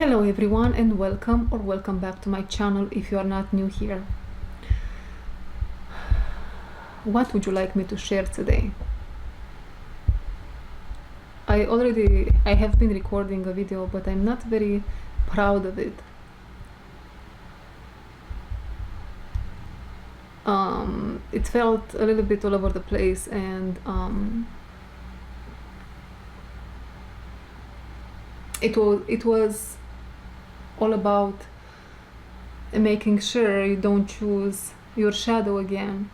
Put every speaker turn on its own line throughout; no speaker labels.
Hello everyone and welcome back to my channel if you are not new here. What would you like me to share today? I have been recording a video, but I'm not very proud of it. It felt a little bit all over the place, and it was all about making sure you don't choose your shadow again,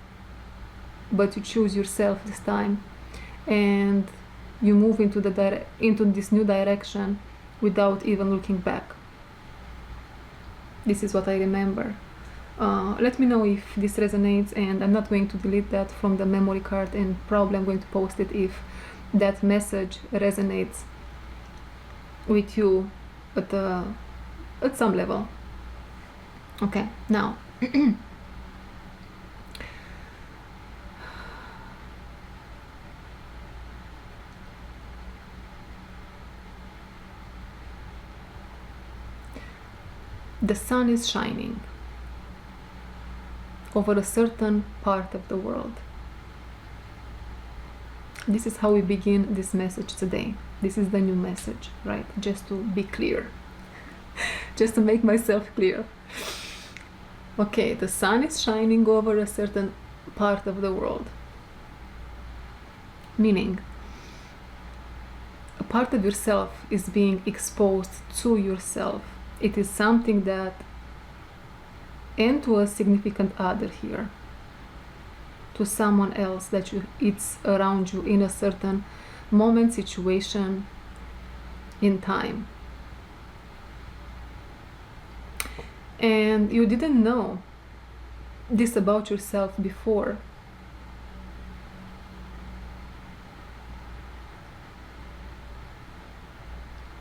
but you choose yourself this time, and you move into this new direction without even looking back. This is what I remember. Let me know if this resonates, and I'm not going to delete that from the memory card, and probably I'm going to post it if that message resonates with you at some level. Okay, now the sun is shining over a certain part of the world. This is how we begin this message today. This is the new message, right? Just to be clear, just to make myself clear. Okay, the sun is shining over a certain part of the world, meaning a part of yourself is being exposed to yourself. It is something that, and to a significant other here, to someone else that it's around you in a certain moment, situation, in time. And you didn't know this about yourself before.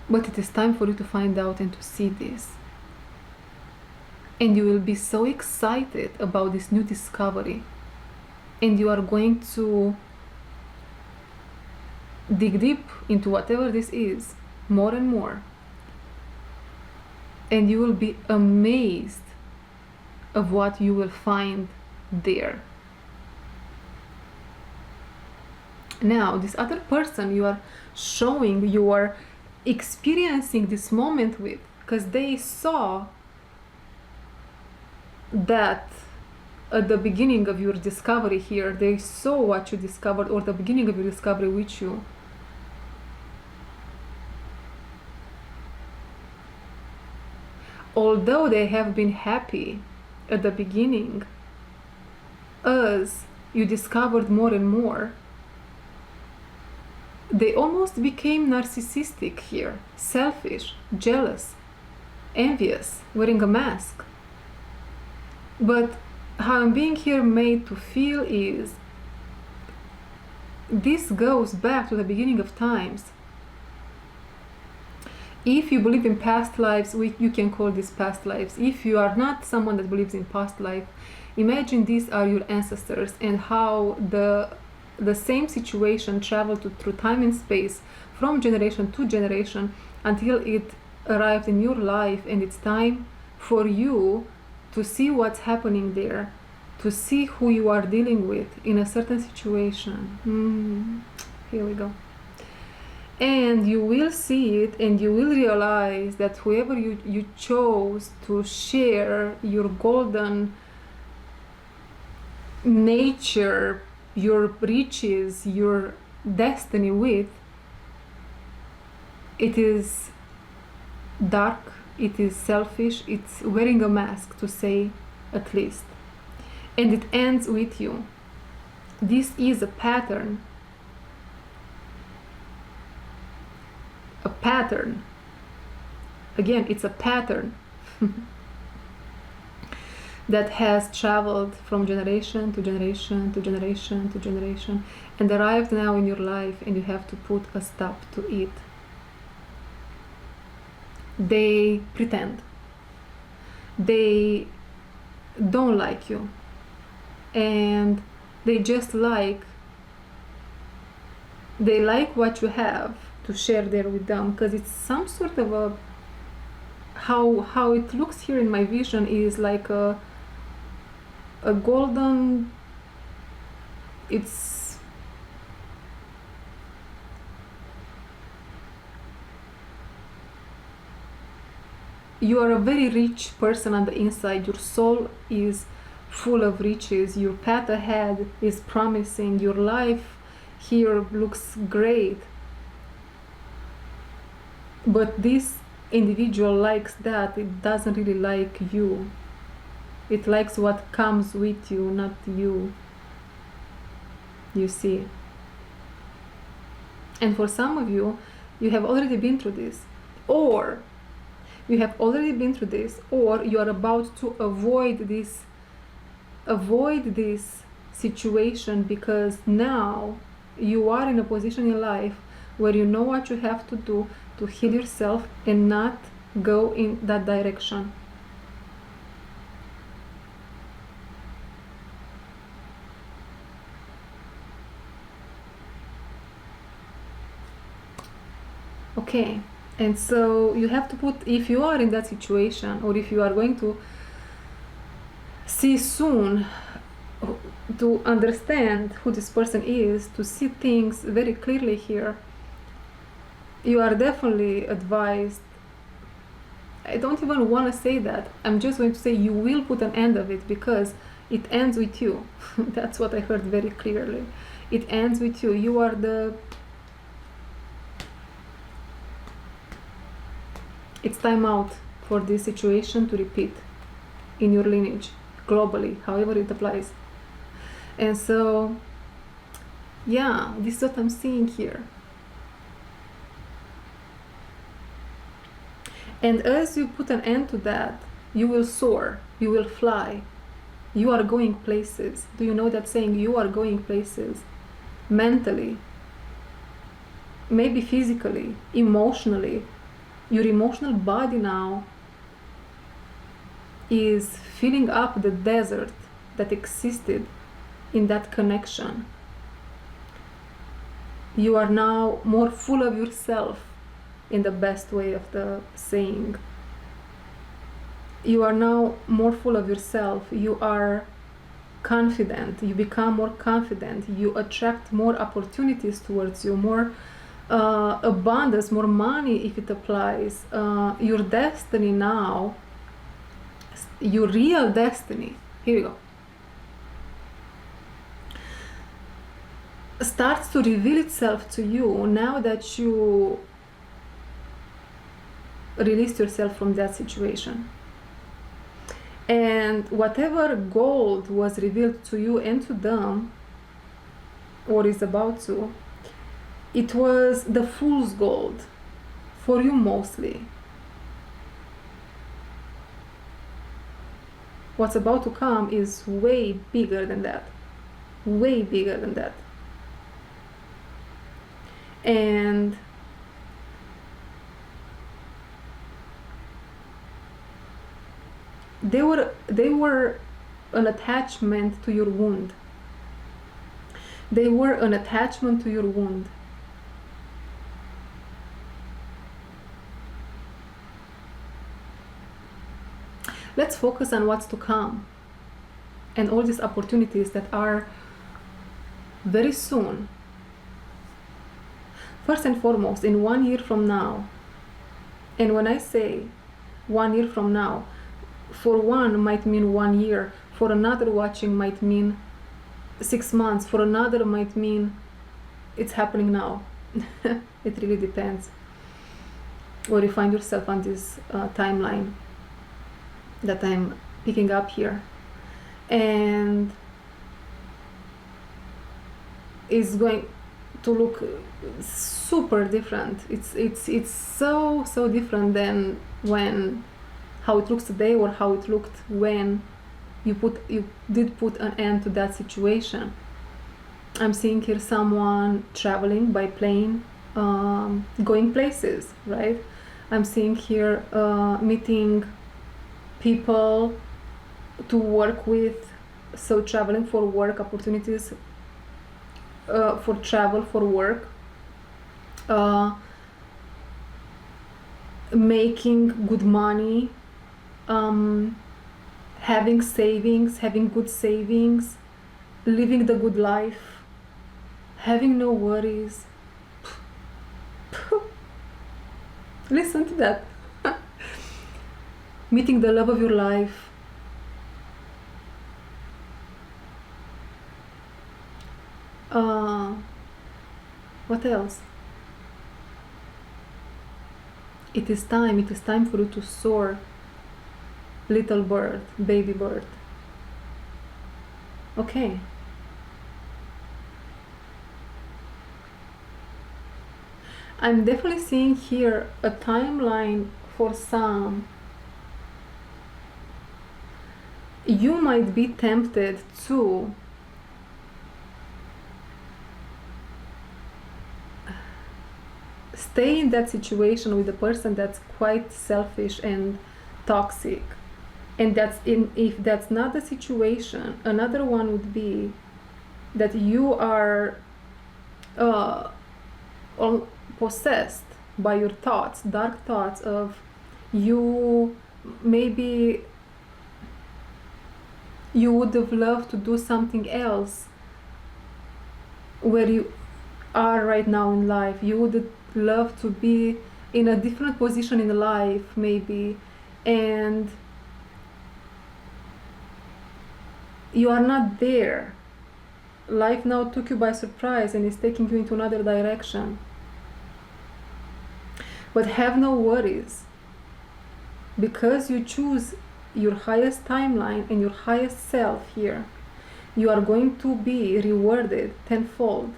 But it is time for you to find out and to see this. And you will be so excited about this new discovery. And you are going to dig deep into whatever this is, more and more. And you will be amazed of what you will find there. Now, this other person you are showing, you are experiencing this moment with, because they saw that at the beginning of your discovery here, they saw what you discovered, or the beginning of your discovery with you. Although they have been happy at the beginning, as you discovered more and more, they almost became narcissistic here, selfish, jealous, envious, wearing a mask. But how I'm being here made to feel is, this goes back to the beginning of times. If you believe in past lives, you can call this past lives. If you are not someone that believes in past life, imagine these are your ancestors, and how the same situation traveled through time and space from generation to generation until it arrived in your life, and it's time for you to see what's happening there, to see who you are dealing with in a certain situation. Here we go. And you will see it, and you will realize that whoever you chose to share your golden nature, your riches, your destiny with, it is dark, it is selfish, it's wearing a mask, to say at least. And it ends with you. This is a pattern. A pattern. Again, it's a pattern that has traveled from generation to generation to generation to generation, and arrived now in your life, and you have to put a stop to it. They pretend. They don't like you, and they just like what you have to share there with them, because it's some sort of a how it looks here in my vision is like a golden, it's you are a very rich person on the inside. Your soul is full of riches. Your path ahead is promising. Your life here looks great. But this individual likes that. It doesn't really like you. It likes what comes with you, not you. You see. And for some of you, you have already been through this. Or you have already been through this, or you are about to avoid this situation, because now you are in a position in life where you know what you have to do to heal yourself and not go in that direction. Okay. And so you have to put, if you are in that situation, or if you are going to see soon, to understand who this person is, to see things very clearly here, you are definitely advised. I don't even want to say that. I'm just going to say you will put an end of it, because it ends with you. That's what I heard very clearly. It ends with you. You are the... It's time out for this situation to repeat in your lineage, globally, however it applies. And so, yeah, this is what I'm seeing here. And as you put an end to that, you will soar, you will fly. You are going places. Do you know that saying? You are going places. Mentally, maybe physically, emotionally. Your emotional body now is filling up the desert that existed in that connection. You are now more full of yourself, in the best way of the saying. You are now more full of yourself. You are confident. You become more confident. You attract more opportunities towards you, more abundance, more money if it applies. Your destiny now, your real destiny, here you go, starts to reveal itself to you now that you released yourself from that situation. And whatever gold was revealed to you and to them, or is about to, it was the fool's gold for you mostly. What's about to come is way bigger than that. Way bigger than that. And they were an attachment to your wound. They were an attachment to your wound. Let's focus on what's to come and all these opportunities that are very soon. First and foremost, in 1 year from now, and when I say 1 year from now, for one might mean 1 year, for another watching might mean 6 months, for another might mean it's happening now. It really depends where you find yourself on this timeline that I'm picking up here. And it's going to look super different. It's so different than how it looks today, or how it looked when you did put an end to that situation. I'm seeing here someone traveling by plane, going places, right? I'm seeing here meeting people to work with, so traveling for work, opportunities for travel for work. making good money, having savings, having good savings, living the good life, having no worries. Listen to that. Meeting the love of your life. What else? It is time for you to soar, little bird, baby bird. Okay. I'm definitely seeing here a timeline for some. You might be tempted to stay in that situation with a person that's quite selfish and toxic. And if that's not the situation, another one would be that you are possessed by your thoughts, dark thoughts of you. Maybe you would have loved to do something else where you are right now in life. You would love to be in a different position in life, maybe, and you are not there. Life now took you by surprise and is taking you into another direction. But have no worries, because you choose your highest timeline and your highest self here. You are going to be rewarded tenfold.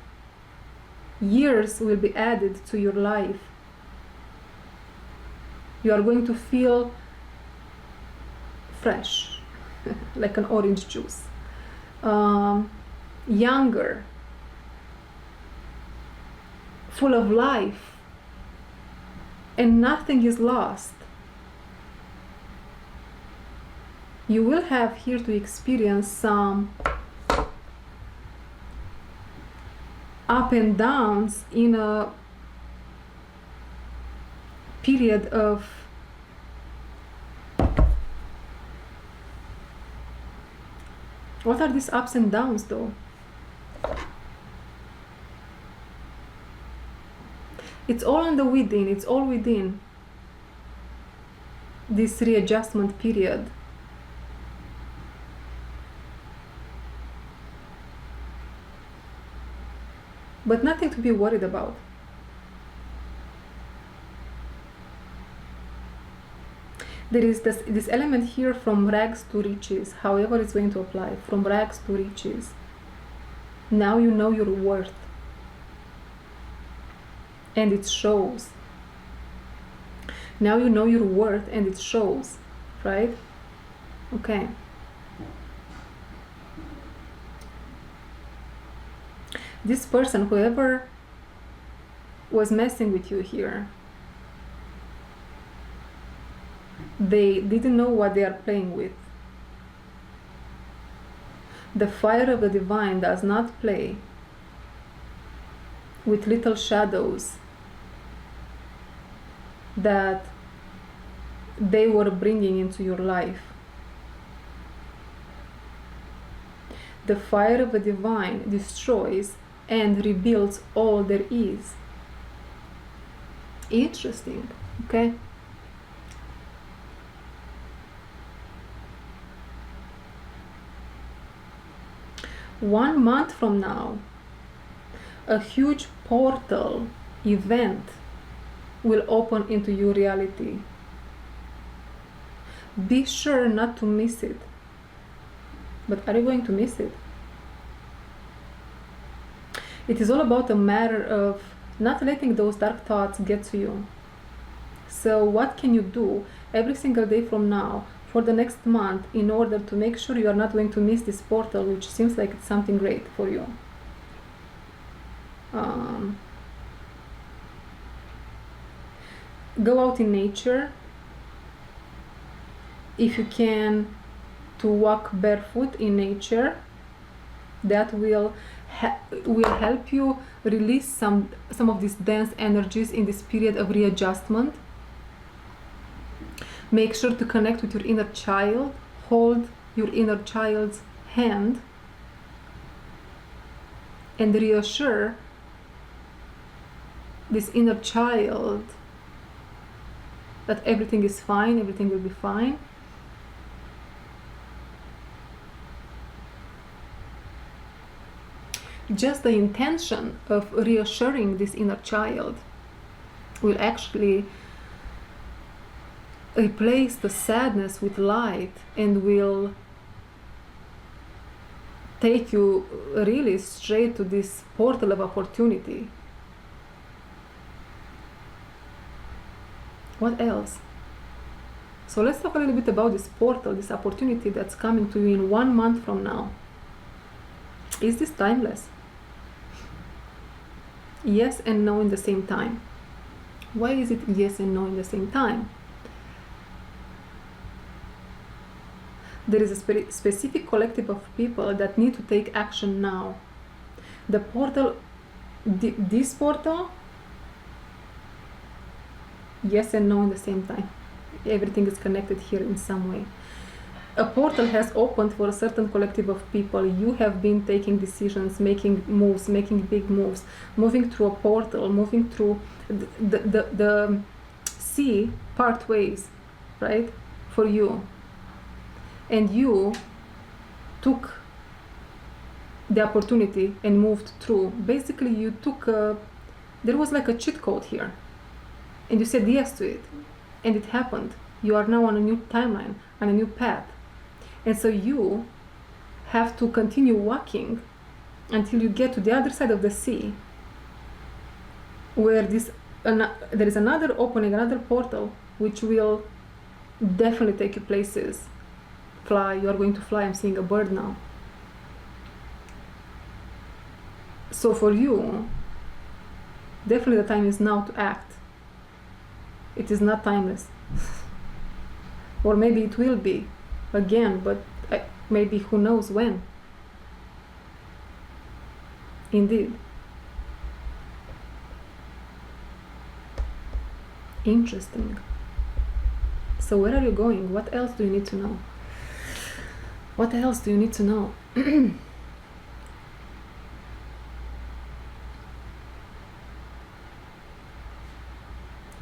Years will be added to your life. You are going to feel fresh, like an orange juice. Younger, full of life, and nothing is lost. You will have here to experience some up and downs in a period of what are these ups and downs though? It's all in the within, it's all within this readjustment period. But nothing to be worried about. There is this element here from rags to riches, however it's going to apply, from rags to riches. Now you know your worth. And it shows. Now you know your worth and it shows, right? Okay. This person, whoever was messing with you here, they didn't know what they are playing with. The fire of the divine does not play with little shadows that they were bringing into your life. The fire of the divine destroys and rebuilds all there is. Interesting, okay? One month from now, a huge portal event will open into your reality. Be sure not to miss it. But are you going to miss it? It is all about a matter of not letting those dark thoughts get to you. So what can you do every single day from now for the next month in order to make sure you are not going to miss this portal, which seems like it's something great for you? Go out in nature. If you can, to walk barefoot in nature. That will help you release some of these dense energies in this period of readjustment. Make sure to connect with your inner child. Hold your inner child's hand and reassure this inner child that everything is fine, everything will be fine. Just the intention of reassuring this inner child will actually replace the sadness with light and will take you really straight to this portal of opportunity. What else? So let's talk a little bit about this portal, this opportunity that's coming to you in 1 month from now. Is this timeless? Yes and no in the same time. Why is it yes and no in the same time? There is a specific collective of people that need to take action now. The portal, this portal, yes and no in the same time. Everything is connected here in some way. A portal has opened for a certain collective of people. You have been taking decisions, making moves, making big moves, moving through a portal, moving through the sea part ways, right, for you. And you took the opportunity and moved through. Basically, you took there was like a cheat code here. And you said yes to it. And it happened. You are now on a new timeline, on a new path. And so you have to continue walking until you get to the other side of the sea, where there is another opening, another portal, which will definitely take you places. Fly, you are going to fly. I'm seeing a bird now. So for you, definitely the time is now to act. It is not timeless. Or maybe it will be again, but maybe who knows when. Indeed. Interesting. So where are you going? What else do you need to know? What else do you need to know?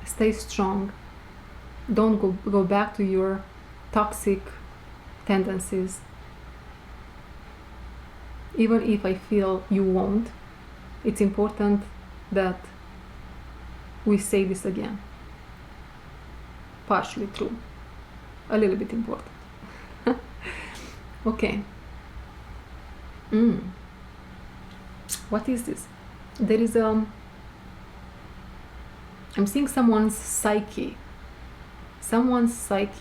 Stay strong. Don't go back to your toxic tendencies. Even if I feel you won't, it's important that we say this again. Partially true. A little bit important. Okay. What is this? There is I'm seeing someone's psyche,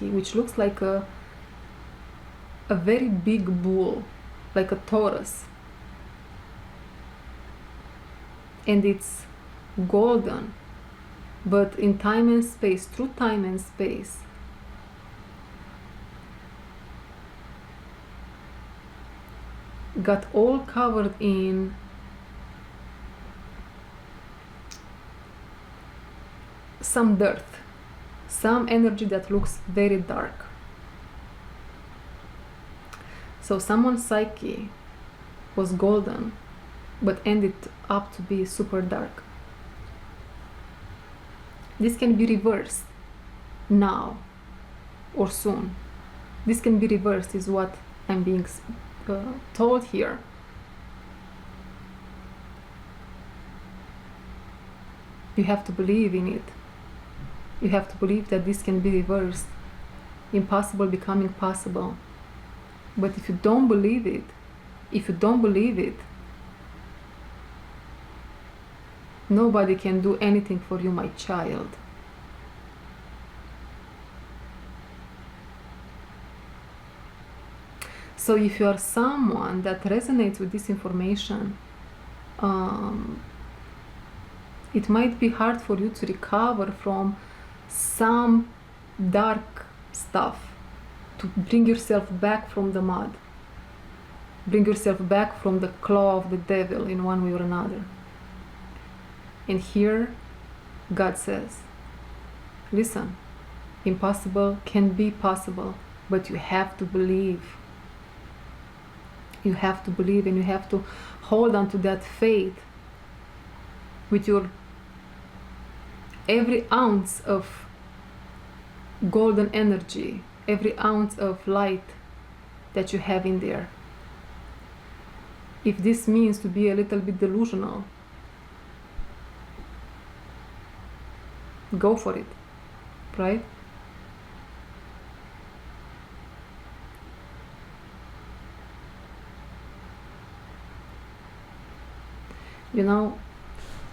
which looks like a very big bull, like a Taurus, and it's golden, but in time and space, through time and space, got all covered in some dirt, some energy that looks very dark. So someone's psyche was golden, but ended up to be super dark. This can be reversed now or soon. This can be reversed is what I'm being told here. You have to believe in it. You have to believe that this can be reversed. Impossible becoming possible. But if you don't believe it, nobody can do anything for you, my child. So if you are someone that resonates with this information, it might be hard for you to recover from some dark stuff, to bring yourself back from the mud, bring yourself back from the claw of the devil in one way or another. And here God says, listen, impossible can be possible, but you have to believe. You have to believe, and you have to hold on to that faith with your every ounce of golden energy, every ounce of light that you have in there. If this means to be a little bit delusional, go for it, right? You know,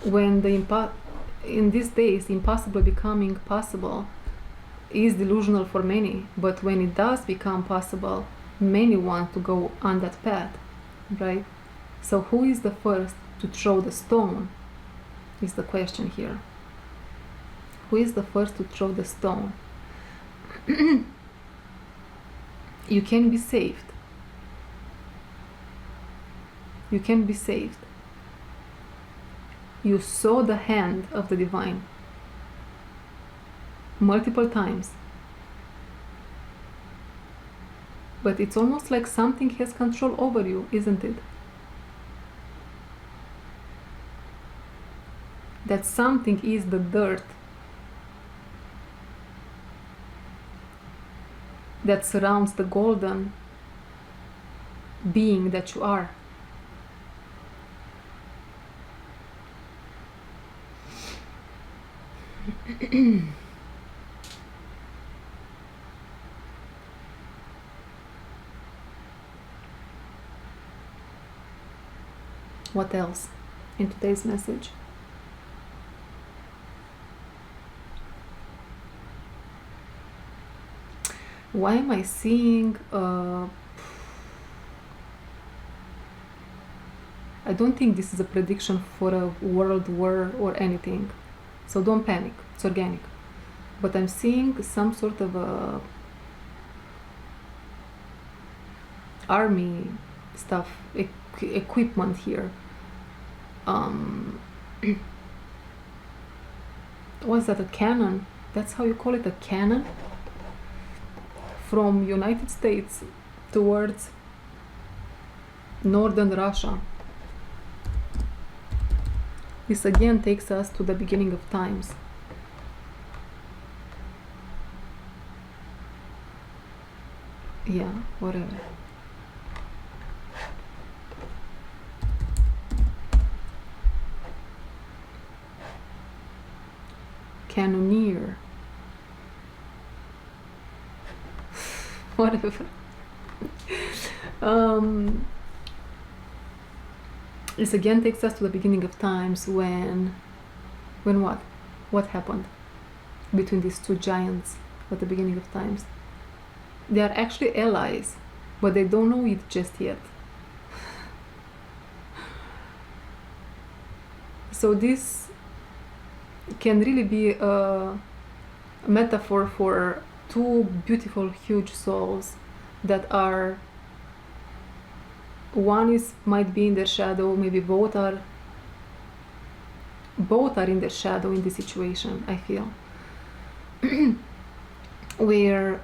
when in these days impossible becoming possible is delusional for many, but when it does become possible, many want to go on that path, right? So who is the first to throw the stone is the question here. Who is the first to throw the stone? You can be saved. You can be saved. You saw the hand of the divine multiple times. But it's almost like something has control over you, isn't it? That something is the dirt that surrounds the golden being that you are. What else in today's message? Why am I seeing I don't think this is a prediction for a world war or anything, so don't panic, it's organic. But I'm seeing some sort of a army stuff, equipment here. Was that a cannon? That's how you call it, a cannon? From United States towards northern Russia. This again takes us to the beginning of times. Yeah, whatever. Cannoneer. Whatever. This again takes us to the beginning of times when what? What happened between these two giants at the beginning of times? They are actually allies, but they don't know it just yet. So this can really be a metaphor for two beautiful, huge souls that are, might be in their shadow, maybe both are in their shadow in this situation, I feel. Where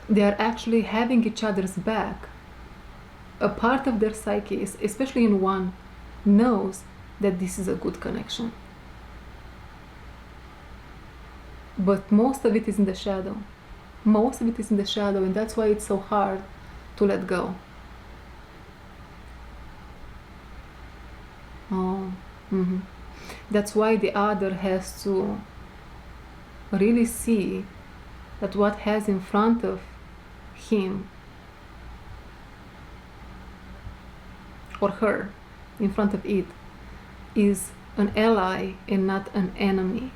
they are actually having each other's back. A part of their psyche, especially in one, knows that this is a good connection. But most of it is in the shadow. Most of it is in the shadow, and that's why it's so hard to let go. That's why the other has to really see that what has in front of him or her, in front of it, is an ally and not an enemy.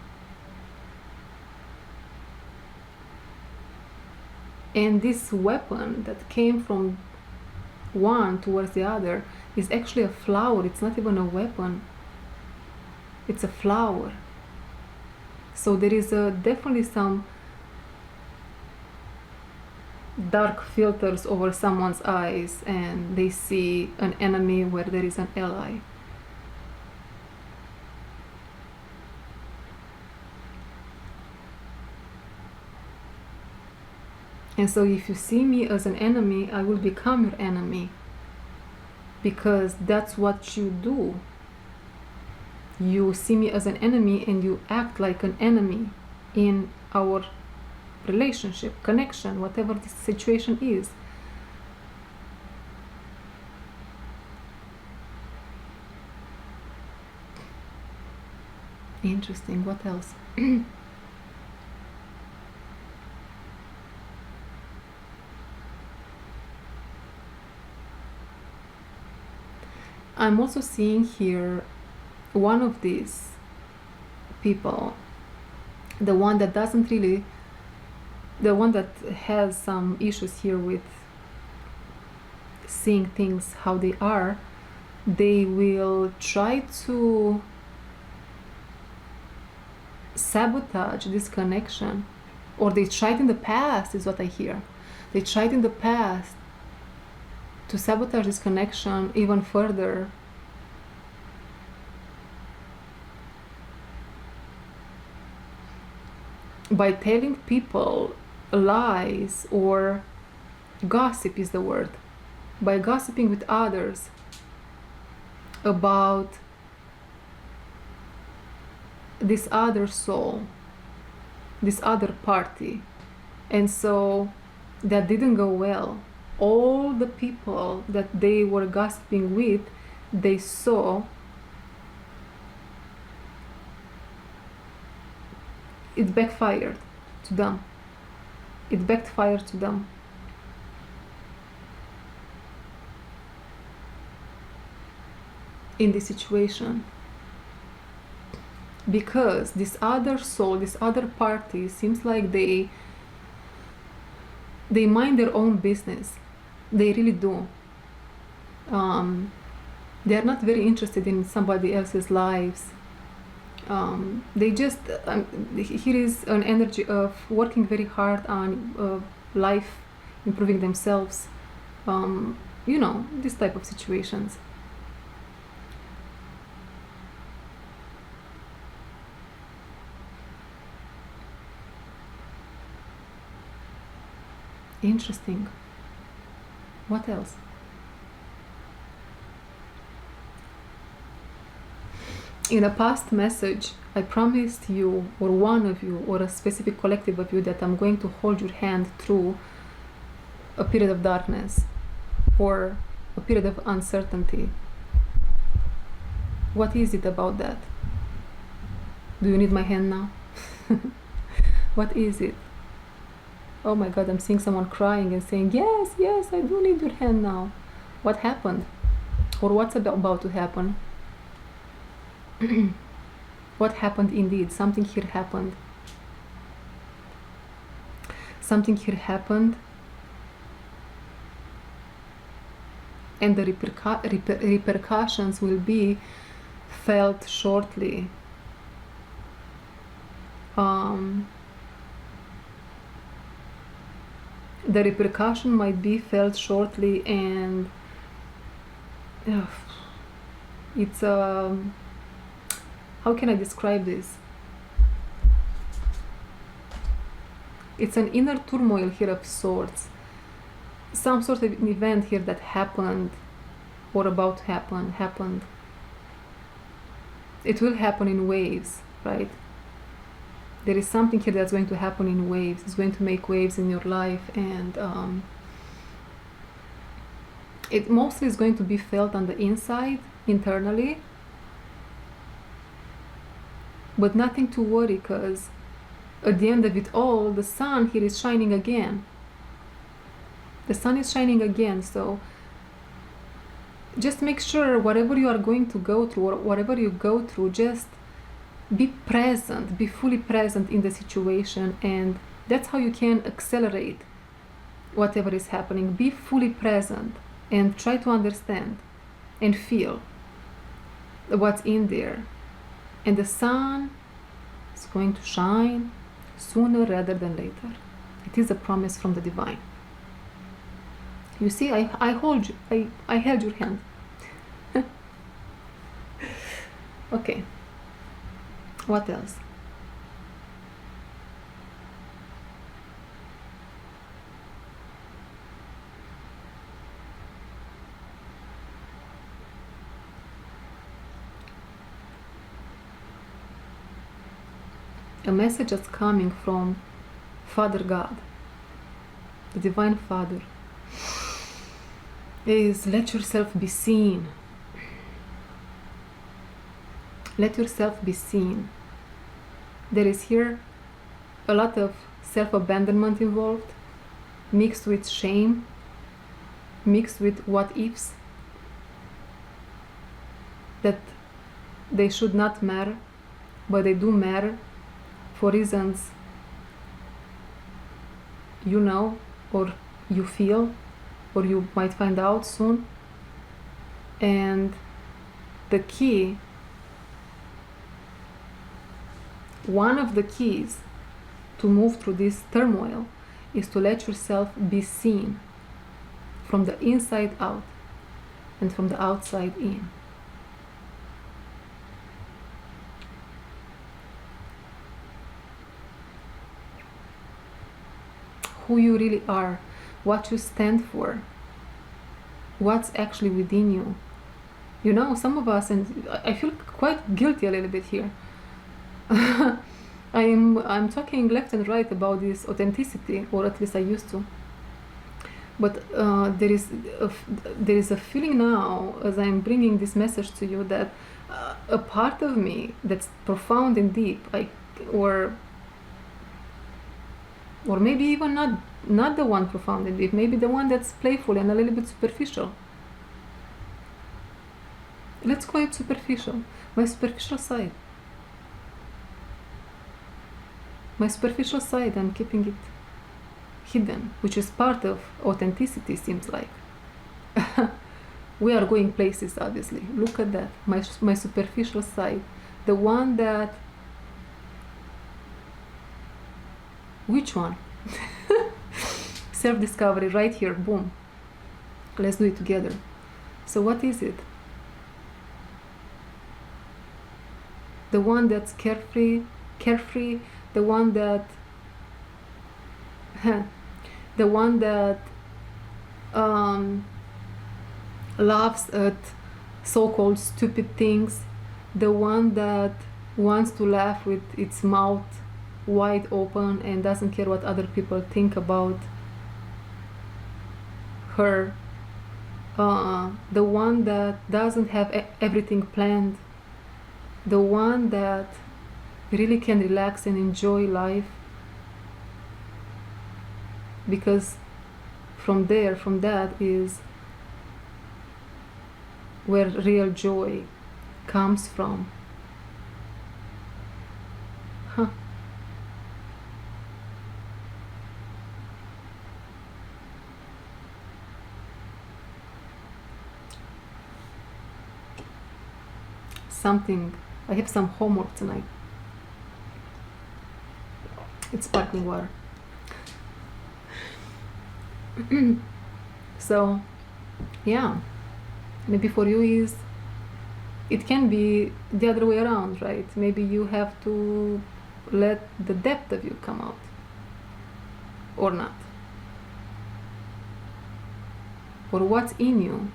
And this weapon that came from one towards the other is actually a flower. It's not even a weapon. It's a flower. So there is definitely some dark filters over someone's eyes, and they see an enemy where there is an ally. And so if you see me as an enemy, I will become your enemy, because that's what you do. You see me as an enemy and you act like an enemy in our relationship, connection, whatever the situation is. Interesting. What else? I'm also seeing here one of these people, the one that doesn't really, the one that has some issues here with seeing things how they are. They will try to sabotage this connection, or they tried in the past, is what I hear. They tried in the past to sabotage this connection even further. By telling people lies, or gossip is the word, by gossiping with others about this other soul, this other party. And so that didn't go well. All the people that they were gossiping with, they saw it backfired to them. It backfired to them. In this situation. Because this other soul, this other party, seems like they mind their own business. They really do. They are not very interested in somebody else's lives. They just, here is an energy of working very hard on life, improving themselves, you know, this type of situations. Interesting. What else? In a past message, I promised you, or one of you, or a specific collective of you, that I'm going to hold your hand through a period of darkness or a period of uncertainty. What is it about that? Do you need my hand now? What is it? Oh my God, I'm seeing someone crying and saying, yes, yes, I do need your hand now. What happened? Or what's about to happen? What happened indeed? Something here happened. Something here happened. And the repercussions will be felt shortly. The repercussion might be felt shortly, and it's how can I describe this? It's an inner turmoil here of sorts. Some sort of event here that happened, or about to happen, happened. It will happen in waves, right? There is something here that's going to happen in waves. It's going to make waves in your life, and it mostly is going to be felt on the inside, internally. But nothing to worry, because at the end of it all, the sun here is shining again. The sun is shining again, so just make sure whatever you are going to go through, or whatever you go through, just be present, be fully present in the situation, and that's how you can accelerate whatever is happening. Be fully present and try to understand and feel what's in there. And the sun is going to shine sooner rather than later. It is a promise from the divine. You see, I hold you, I held your hand. Okay. What else? a message that's coming from Father God, the Divine Father, is let yourself be seen. Let yourself be seen. There is here a lot of self-abandonment involved, mixed with shame, mixed with what ifs, that they should not matter, but they do matter for reasons you know, or you feel, or you might find out soon. And the key, one of the keys to move through this turmoil is to let yourself be seen from the inside out and from the outside in. Who you really are, what you stand for, what's actually within you. You know, some of us, and I feel quite guilty a little bit here. I'm talking left and right about this authenticity, or at least I used to. But there is a feeling now, as I'm bringing this message to you, that a part of me that's profound and deep, or maybe even not the one profound and deep, maybe the one that's playful and a little bit superficial. Let's call it superficial. My superficial side. My superficial side, I'm keeping it hidden, which is part of authenticity, seems like. We are going places, obviously. Look at that. My superficial side. The one that... Which one? Self-discovery right here. Boom. Let's do it together. So what is it? The one that's carefree, the one that laughs at so-called stupid things, the one that wants to laugh with its mouth wide open and doesn't care what other people think about her, the one that doesn't have everything planned, the one that really can relax and enjoy life, because from that is where real joy comes from. I have some homework tonight. It's sparkling water. So yeah, maybe for you it can be the other way around, right? Maybe you have to let the depth of you come out, or not, or what's in you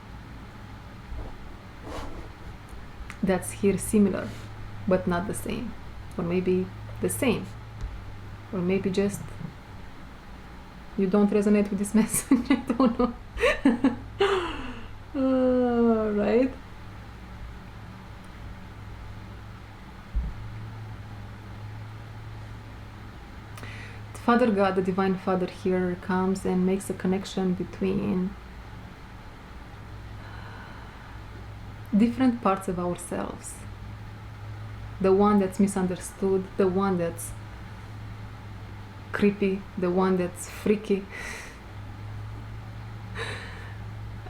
that's here similar but not the same, or maybe the same, or maybe just you don't resonate with this message. I don't know. Right? Father God, the Divine Father, here comes and makes a connection between different parts of ourselves. The one that's misunderstood, the one that's creepy, the one that's freaky.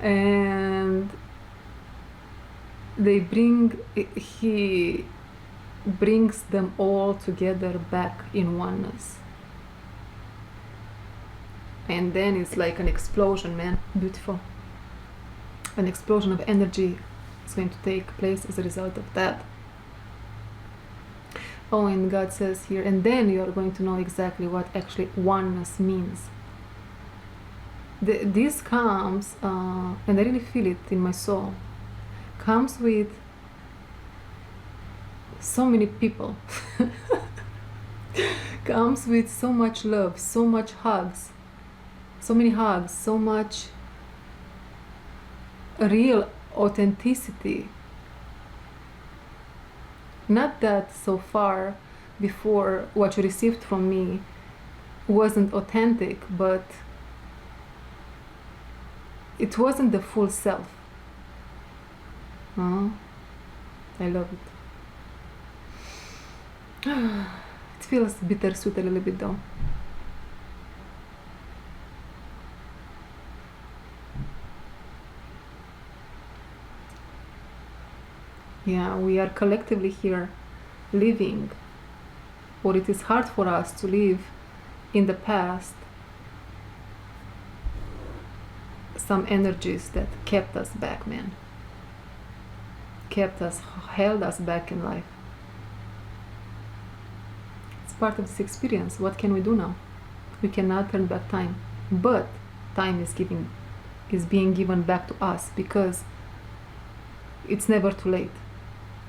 And he brings them all together back in oneness. And then it's like an explosion, man. Beautiful. An explosion of energy is going to take place as a result of that. Oh, and God says here, and then you are going to know exactly what actually oneness means. This comes, and I really feel it in my soul, comes with so many people. comes with so much love, so much hugs, so many hugs, so much real authenticity. Not that so far before what you received from me wasn't authentic, but it wasn't the full self. I love it. It feels bittersweet a little bit though. Yeah, we are collectively here living, or it is hard for us to live in the past, some energies that kept us back, man. Held us back in life. It's part of this experience. What can we do now? We cannot turn back time, but time is being given back to us, because it's never too late,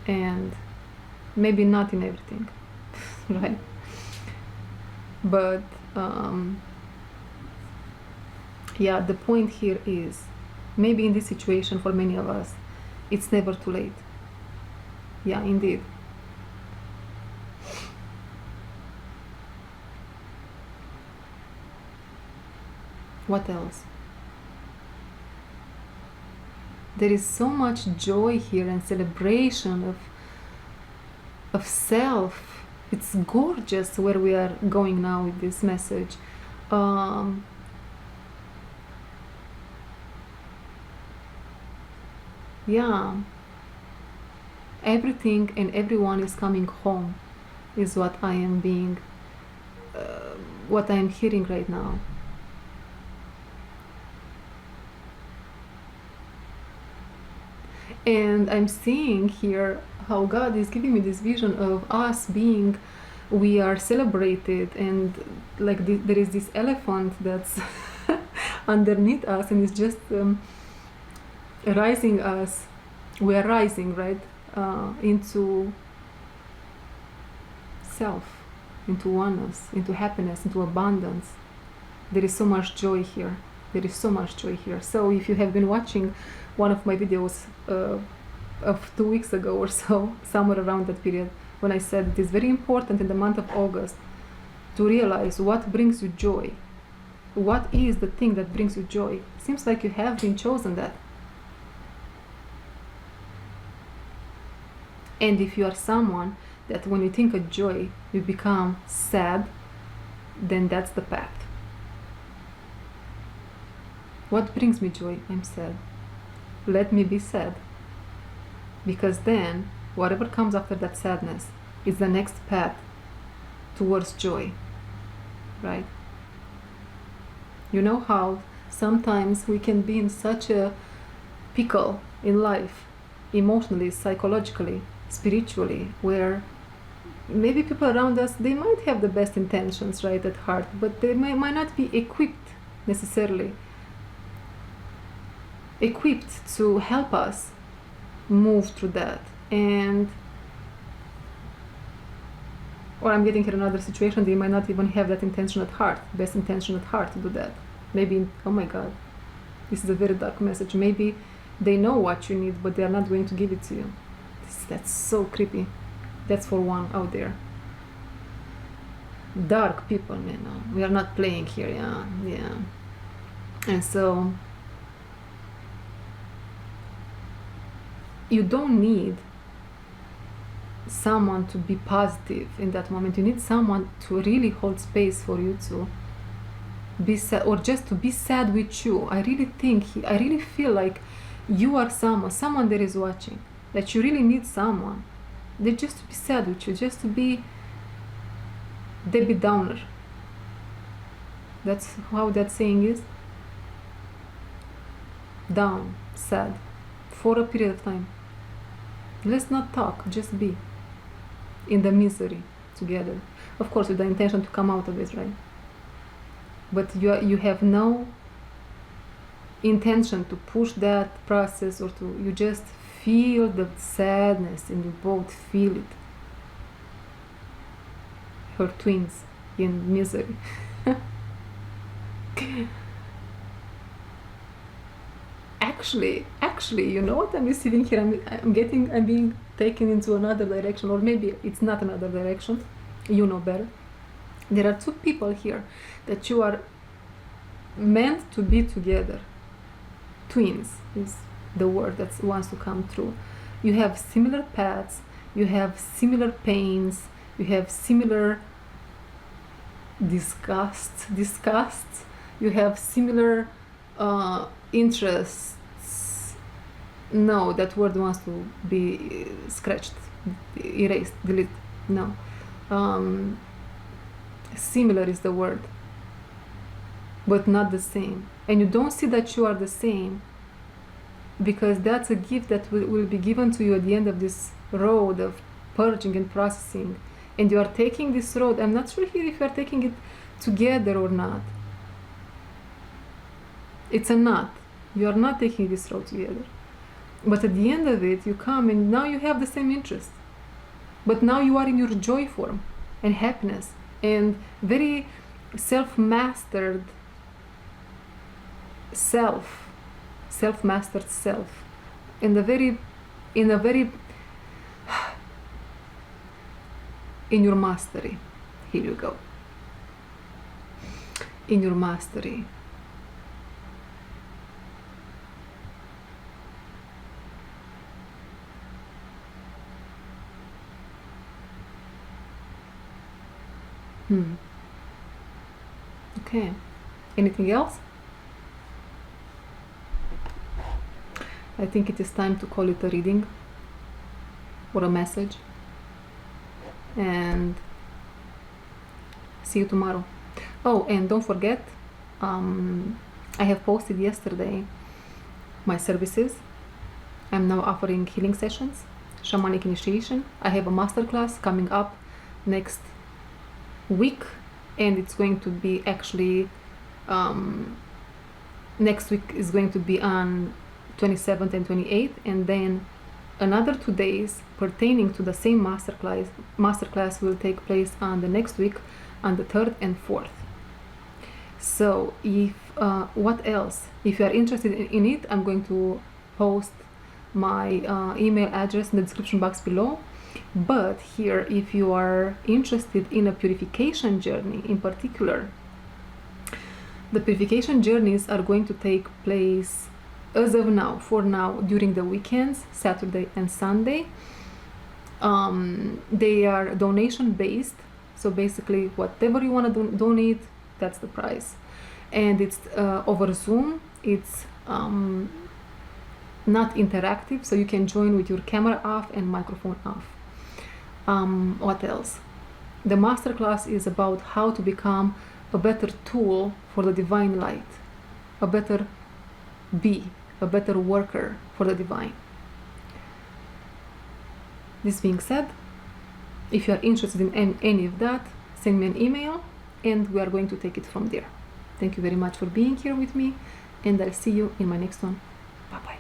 and maybe not in everything, right? But yeah, the point here is, maybe in this situation for many of us, it's never too late. Yeah, indeed. What else? There is so much joy here and celebration of self. It's gorgeous where we are going now with this message. Yeah, everything and everyone is coming home, is what I am what I am hearing right now. And I'm seeing here how God is giving me this vision of us being, we are celebrated, and like there is this elephant that's underneath us, and it's just rising us. We are rising, right, into self, into oneness, into happiness, into abundance. There is so much joy here. There is so much joy here. So if you have been watching one of my videos of 2 weeks ago or so, somewhere around that period, when I said it is very important in the month of August to realize what brings you joy. What is the thing that brings you joy? Seems like you have been chosen that. And if you are someone that when you think of joy, you become sad, then that's the path. What brings me joy? I'm sad. Let me be sad. Because then, whatever comes after that sadness is the next path towards joy. Right? You know how sometimes we can be in such a pickle in life, emotionally, psychologically, spiritually, where maybe people around us, they might have the best intentions, right, at heart, but they might not be equipped necessarily to help us move through that. And or I'm getting here another situation, they might not even have that intention at heart, best intention at heart to do that. Maybe, oh my God, this is a very dark message. Maybe they know what you need, but they are not going to give it to you. That's so creepy. That's for one out there. Dark people, man. We are not playing here, yeah. And so you don't need someone to be positive in that moment. You need someone to really hold space for you to be sad, or just to be sad with you. I really feel like you are someone that is watching, that you really need someone that just to be sad with you, just to be Debbie Downer. That's how that saying is. Down, sad, for a period of time. Let's not talk, just be in the misery together. Of course, with the intention to come out of it, right? But you have no intention to push that process, or you just feel the sadness, and you both feel it. her twins in misery. Actually, you know what I'm receiving here? I'm being taken into another direction, or maybe it's not another direction. You know better. There are two people here that you are meant to be together. Twins is the word that wants to come true. You have similar paths, you have similar pains, you have similar disgusts, you have similar interests. No, that word wants to be scratched, erased, delete. No. Similar is the word, but not the same. And you don't see that you are the same, because that's a gift that will be given to you at the end of this road of purging and processing. And you are taking this road. I'm not sure here if you are taking it together or not. It's a not. You are not taking this road together. But at the end of it, you come and now you have the same interest. But now you are in your joy form and happiness and very self-mastered self-mastered self. In a very in your mastery. Here you go. In your mastery. Okay. Anything else? I think it is time to call it a reading or a message. And see you tomorrow. Oh, and don't forget, I have posted yesterday my services. I'm now offering healing sessions, shamanic initiation. I have a masterclass coming up next week, and it's going to be actually next week is going to be on 27th and 28th, and then another 2 days pertaining to the same masterclass will take place on the next week on the 3rd and 4th. So if what else, if you are interested in it, I'm going to post my email address in the description box below. But here, if you are interested in a purification journey in particular, the purification journeys are going to take place as of now, for now, during the weekends, Saturday and Sunday. They are donation based, so basically whatever you want to donate, that's the price. And it's over Zoom. It's not interactive, so you can join with your camera off and microphone off. What else? The masterclass is about how to become a better tool for the divine light, a better worker for the divine. This being said, if you are interested in any of that, send me an email and we are going to take it from there. Thank you very much for being here with me, and I'll see you in my next one. Bye bye.